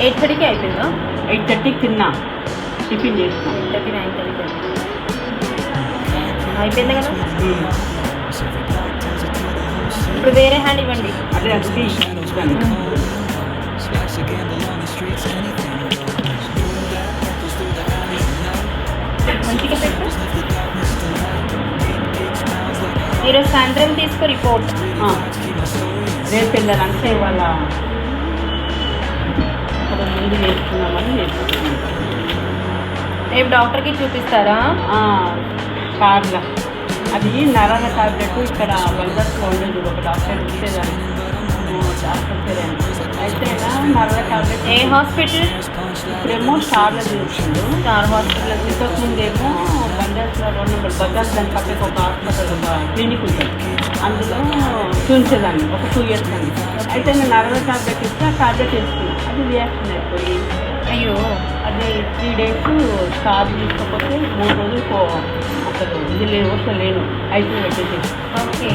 8:30కి అయిపోయిందా? 8:30కి తిన్నా, టిఫిన్ చేసిన. 8:30, 9:30 అయిపోయింది కదా. ఇప్పుడు వేరే హ్యాండ్ ఇవ్వండి. అదే అది ఇస్తాను. మంచిగా పెట్టు. ఈరోజు సాయంత్రం తీసుకో రిపోర్ట్. రేపు వెళ్ళాలంటే వాళ్ళ ముందు చేస్తున్నామని నేర్చుకున్నాను. రేపు డాక్టర్కి చూపిస్తారా? కార్లో అది నరాల టాబ్లెట్ ఇక్కడ వల్దర్స్లో ఉండదు, ఒక డాక్టర్ ఇచ్చేదాన్ని. డాక్టర్ పేరేమో అయితే నరాల టాబ్లెట్. ఏ హాస్పిటల్? ఇప్పుడేమో స్టార్లో చూసిండు. Star hospital. ఇంతకుముందేమో బంజార్స్లో 2 నెంబర్ బజాజ్ దాని పక్కకి ఒక హాస్పిటల్, ఒక క్లినిక్ ఉంటుంది, అందులో చూసేదాన్ని ఒక 2 years అని. అయితే నేను నరాల టాబ్లెట్ ఇస్తే ఆ టాబ్లెట్ వేసుకున్నాను, అది రియాక్షన్ అయిపోయి అయ్యో అదే 3 days స్టార్ తీసుకోకపోతే 3 రోజులు అసలు ఇది లేను ఐసీ పెట్టేసి. ఓకే.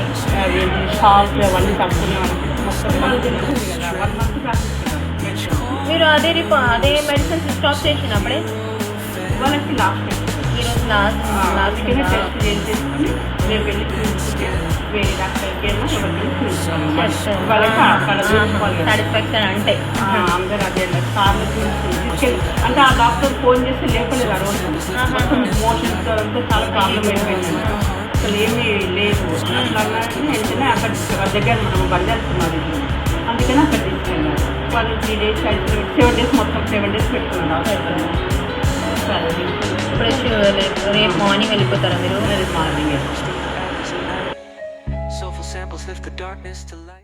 అది సాల్ట్ అవన్నీ తక్కువనే మొత్తం తెలిసింది కదా, 1 month ప్రాక్టీస్. మీరు అదే మెడిసిన్స్ స్టాప్ చేసినప్పుడే వాళ్ళకి లాస్ట్ ఈరోజు లాస్ట్ టెస్ట్ చేసేసుకుని రేపు వెళ్ళి వేరే డాక్టర్కి వాళ్ళకి అక్కడ చూసుకోవాలి. సాటిస్ఫాక్షన్ అంటే అందరూ అదే కార్లు తీసుకెళ్ళి అంటే ఆ డాక్టర్ ఫోన్ చేస్తే లేపలేదు. ఆ రోజు మోషన్స్ అంతా చాలా ప్రాబ్లం అయిపోయింది, అసలు ఏమీ లేదు అట్లా వెంటనే అక్కడ దగ్గర మనం బంజారుకున్నది, అందుకని అక్కడ తీసుకెళ్ళాను. వాళ్ళు 3 days 7 days మొత్తం 7 days పెట్టుకున్నాను. ఇప్పుడు రేపు మార్నింగ్ వెళ్ళిపోతారా మీరు? Morning. Soulful samples lift the darkness to light.